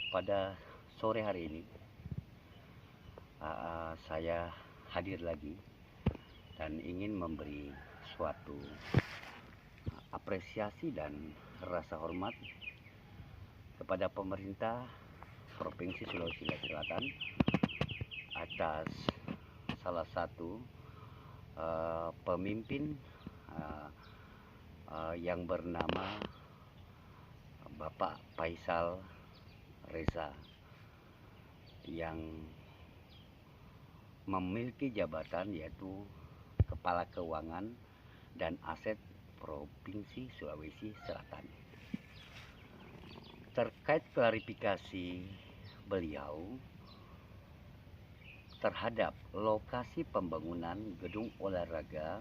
Pada sore hari ini saya hadir lagi dan ingin memberi suatu apresiasi dan rasa hormat kepada pemerintah Provinsi Sulawesi Selatan atas salah satu pemimpin yang bernama Bapak Faisal Reza yang memiliki jabatan yaitu Kepala Keuangan dan Aset Provinsi Sulawesi Selatan. Terkait klarifikasi beliau terhadap lokasi pembangunan gedung olahraga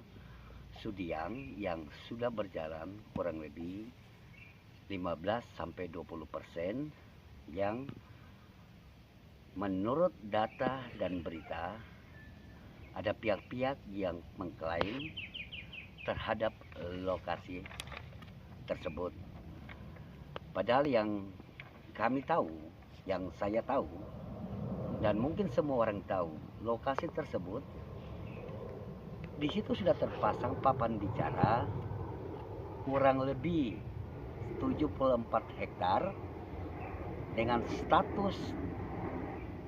Sudiang yang sudah berjalan kurang lebih 15-20%, yang menurut data dan berita ada pihak-pihak yang mengklaim terhadap lokasi tersebut. Padahal yang kami tahu, yang saya tahu, dan mungkin semua orang tahu, lokasi tersebut di situ sudah terpasang papan bicara kurang lebih 74 hektar dengan status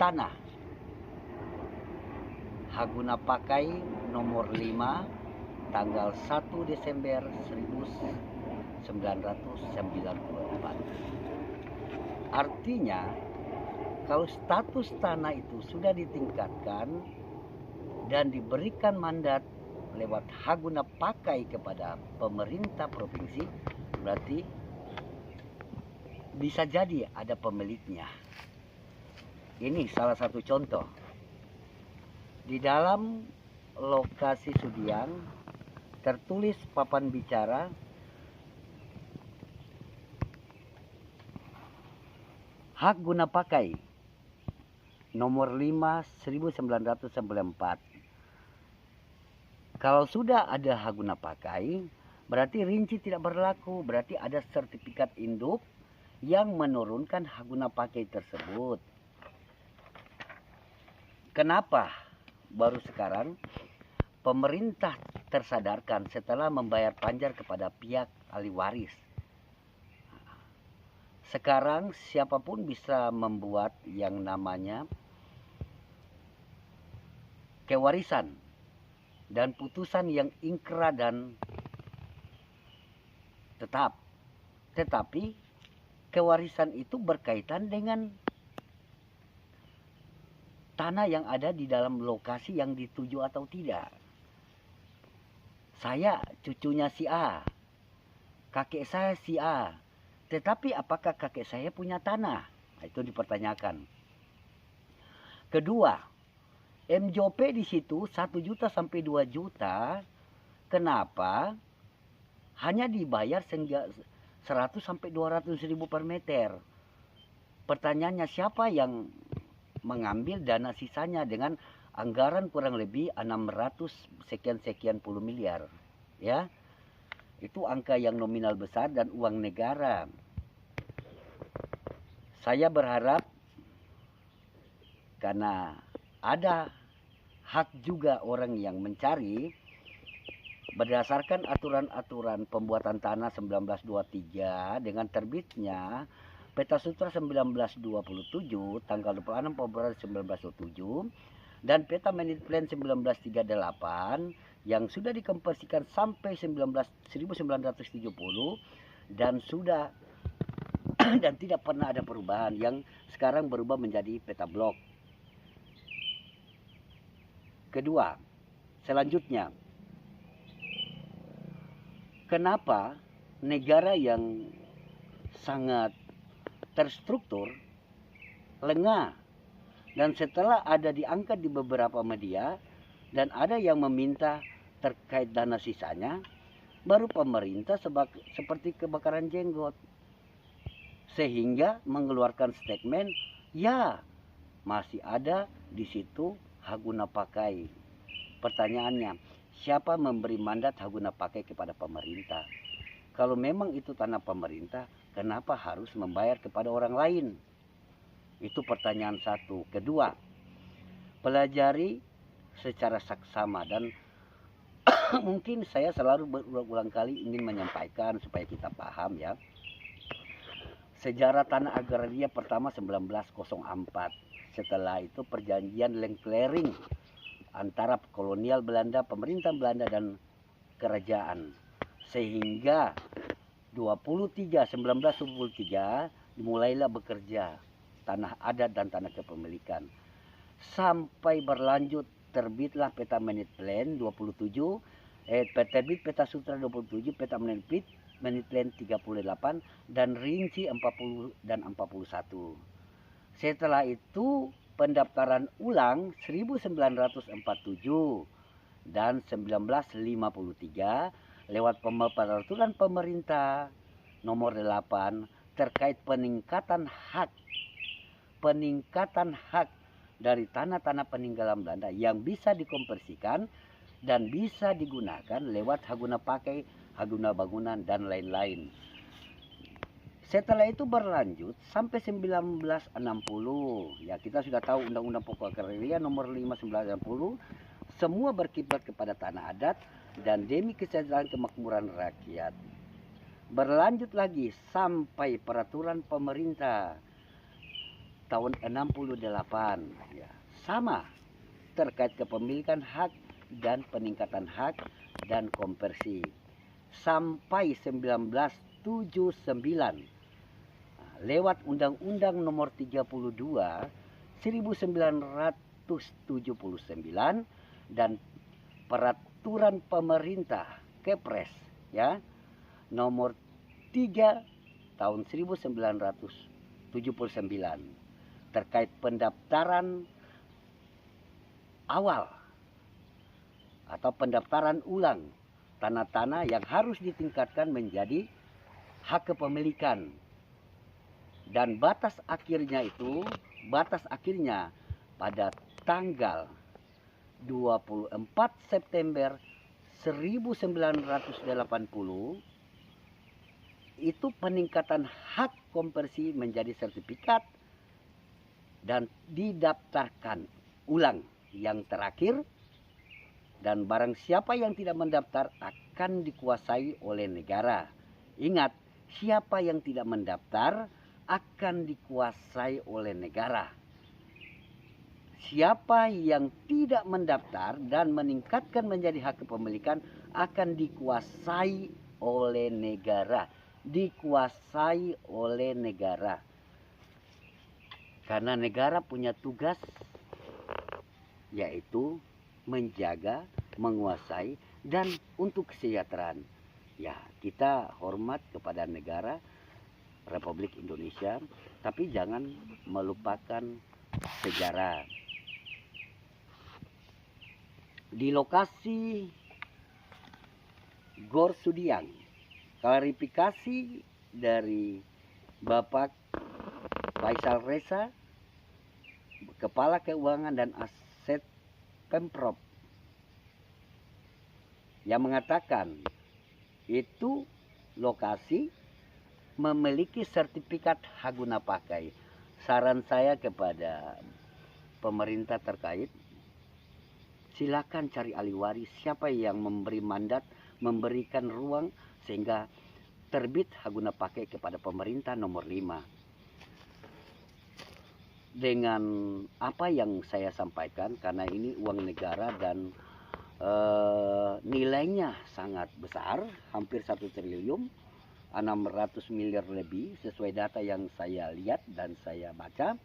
tanah hak guna pakai nomor 5 tanggal 1 Desember 1994. Artinya kalau status tanah itu sudah ditingkatkan dan diberikan mandat lewat hak guna pakai kepada pemerintah provinsi, berarti bisa jadi ada pemiliknya. Ini salah satu contoh. Di dalam lokasi Sudiang tertulis papan bicara hak guna pakai nomor 5 1994. Kalau sudah ada hak guna pakai, berarti rinci tidak berlaku, berarti ada sertifikat induk yang menurunkan hak guna pakai tersebut. Kenapa baru sekarang pemerintah tersadarkan setelah membayar panjar kepada pihak ahli waris? Sekarang siapapun bisa membuat yang namanya kewarisan dan putusan yang ingkrah dan tetap. Tetapi kewarisan itu berkaitan dengan tanah yang ada di dalam lokasi yang dituju atau tidak. Saya cucunya si A, kakek saya si A, tetapi apakah kakek saya punya tanah? Itu dipertanyakan. Kedua, MJP di situ 1 juta sampai 2 juta, kenapa hanya dibayar 100 sampai 200 ribu per meter? Pertanyaannya, siapa yang mengambil dana sisanya dengan anggaran kurang lebih 600 sekian puluh miliar, ya? Itu angka yang nominal besar dan uang negara. Saya berharap karena ada hak juga orang yang mencari berdasarkan aturan-aturan pembuatan tanah 1923 dengan terbitnya Peta Sutra 1927 tanggal 26 Februari 1927 dan Peta Management Plan 1938 yang sudah dikonversikan sampai 1970 dan sudah dan tidak pernah ada perubahan, yang sekarang berubah menjadi peta blok. Kedua, selanjutnya, kenapa negara yang sangat terstruktur, lengah, dan setelah ada diangkat di beberapa media dan ada yang meminta terkait dana sisanya, baru pemerintah seperti kebakaran jenggot, sehingga mengeluarkan statement, ya masih ada di situ hak guna pakai. Pertanyaannya, siapa memberi mandat hak guna pakai kepada pemerintah? Kalau memang itu tanah pemerintah, kenapa harus membayar kepada orang lain? Itu pertanyaan satu. Kedua, pelajari secara saksama, dan mungkin saya selalu berulang kali ingin menyampaikan supaya kita paham ya. Sejarah tanah agraria pertama 1904. Setelah itu perjanjian Leclerc antara kolonial Belanda, pemerintah Belanda dan kerajaan. Sehingga 1923 dimulailah bekerja tanah adat dan tanah kepemilikan. Sampai berlanjut terbitlah peta menit plan 27, terbit peta sutra 27, peta menit plan 38 dan rinci 40 dan 41. Setelah itu pendaftaran ulang 1947 dan 1953 lewat peraturan pemerintah nomor 8 terkait peningkatan hak dari tanah-tanah peninggalan Belanda yang bisa dikonversikan dan bisa digunakan lewat haguna pakai, haguna bangunan dan lain-lain. Setelah itu berlanjut sampai 1960. Ya, kita sudah tahu Undang-Undang Pokok Agraria nomor 5 1960 semua berkiblat kepada tanah adat dan demi kesejahteraan kemakmuran rakyat. Berlanjut lagi sampai peraturan pemerintah tahun 68 ya, sama terkait kepemilikan hak dan peningkatan hak dan konversi sampai 1979 lewat Undang-Undang nomor 32 1979 dan peraturan pemerintah Kepres ya nomor 3 tahun 1979 terkait pendaftaran awal atau pendaftaran ulang tanah-tanah yang harus ditingkatkan menjadi hak kepemilikan. Dan batas akhirnya pada tanggal 24 September 1980 itu peningkatan hak konversi menjadi sertifikat dan didaftarkan ulang yang terakhir, dan barang siapa yang tidak mendaftar akan dikuasai oleh negara. Ingat, siapa yang tidak mendaftar akan dikuasai oleh negara. Siapa yang tidak mendaftar dan meningkatkan menjadi hak kepemilikan akan dikuasai oleh negara. Dikuasai oleh negara. Karena negara punya tugas yaitu menjaga, menguasai, dan untuk kesejahteraan. Ya, kita hormat kepada negara Republik Indonesia, tapi jangan melupakan sejarah. Di lokasi Gor Sudiang, klarifikasi dari Bapak Faisal Reza, Kepala Keuangan dan Aset Pemprov, yang mengatakan itu lokasi memiliki sertifikat hak guna pakai. Saran saya kepada pemerintah terkait, silakan cari ahli waris siapa yang memberi mandat, memberikan ruang sehingga terbit hak guna pakai kepada pemerintah nomor 5. Dengan apa yang saya sampaikan, karena ini uang negara dan nilainya sangat besar, hampir 1 triliun 600 miliar lebih sesuai data yang saya lihat dan saya baca.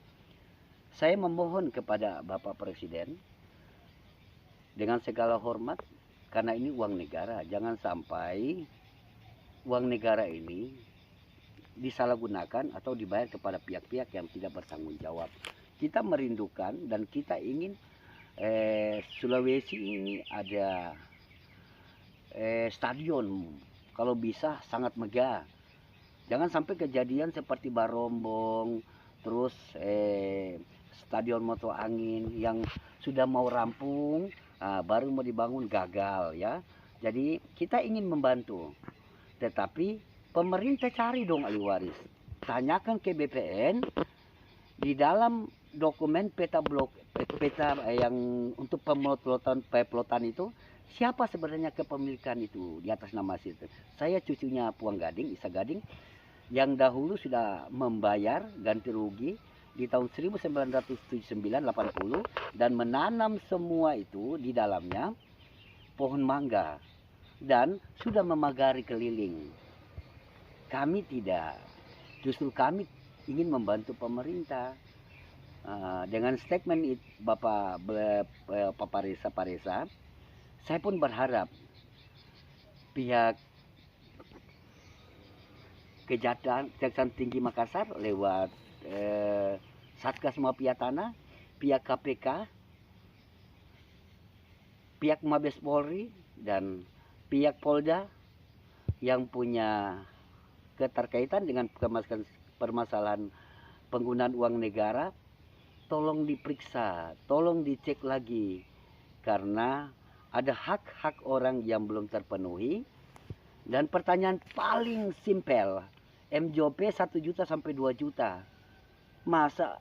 Saya memohon kepada Bapak Presiden dengan segala hormat, karena ini uang negara, jangan sampai uang negara ini disalahgunakan atau dibayar kepada pihak-pihak yang tidak bertanggung jawab. Kita merindukan dan kita ingin Sulawesi ini ada stadion, kalau bisa sangat megah. Jangan sampai kejadian seperti Barombong, terus stadion motor angin yang sudah mau rampung, baru mau dibangun gagal ya. Jadi kita ingin membantu, tetapi pemerintah cari dong ahli waris. Tanyakan ke BPN Di dalam dokumen peta yang untuk pemelotan itu, siapa sebenarnya kepemilikan itu di atas nama situ? Saya cucunya Puang Gading, Isa Gading, yang dahulu sudah membayar ganti rugi di tahun 1979-80 dan menanam semua itu di dalamnya pohon mangga dan sudah memagari keliling. Kami tidak, justru kami ingin membantu pemerintah. Dengan statement Bapak Paresa, saya pun berharap pihak Kejaksaan Tinggi Makassar lewat Satgas Mafia Tanah, pihak KPK, pihak Mabes Polri, dan pihak Polda yang punya keterkaitan dengan permasalahan penggunaan uang negara, tolong diperiksa, tolong dicek lagi, karena ada hak-hak orang yang belum terpenuhi. Dan pertanyaan paling simpel, MJOP 1 juta sampai 2 juta. Masa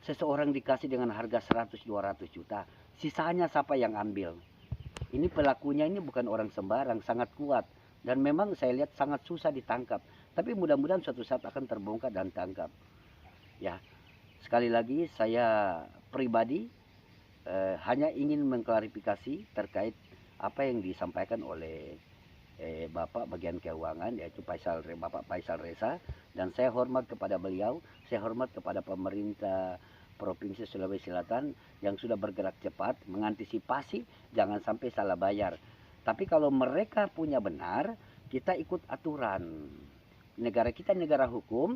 seseorang dikasih dengan harga 100-200 juta, sisanya siapa yang ambil? Ini pelakunya ini bukan orang sembarang, sangat kuat. Dan memang saya lihat sangat susah ditangkap. Tapi mudah-mudahan suatu saat akan terbongkar dan tangkap. Ya, sekali lagi saya pribadi hanya ingin mengklarifikasi terkait apa yang disampaikan oleh Bapak bagian keuangan, yaitu Bapak Faisal Reza, dan saya hormat kepada beliau, saya hormat kepada pemerintah Provinsi Sulawesi Selatan yang sudah bergerak cepat mengantisipasi jangan sampai salah bayar. Tapi kalau mereka punya benar, kita ikut aturan. Negara kita negara hukum,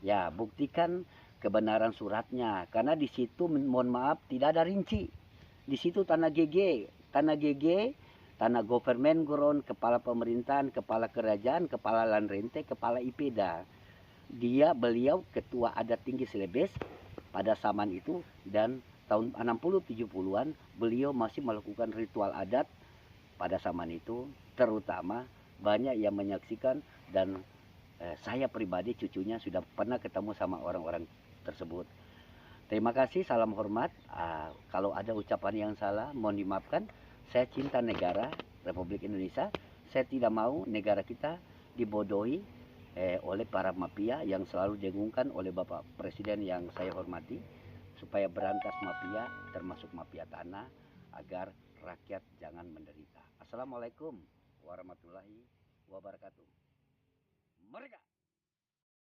ya buktikan kebenaran suratnya, karena di situ mohon maaf tidak ada rinci. Di situ tanah GG, tanah government ground, kepala pemerintahan, kepala kerajaan, kepala Lanrente, kepala IPEDA. Beliau ketua adat tinggi Selebes pada zaman itu, dan tahun 60-70-an beliau masih melakukan ritual adat pada zaman itu, terutama banyak yang menyaksikan, dan saya pribadi cucunya sudah pernah ketemu sama orang-orang tersebut. Terima kasih, salam hormat. Kalau ada ucapan yang salah, mohon dimaafkan. Saya cinta negara Republik Indonesia. Saya tidak mau negara kita dibodohi oleh para mafia yang selalu didengungkan oleh Bapak Presiden yang saya hormati, supaya berantas mafia, termasuk mafia tanah, agar rakyat jangan menderita. Assalamualaikum warahmatullahi wabarakatuh. Merdeka!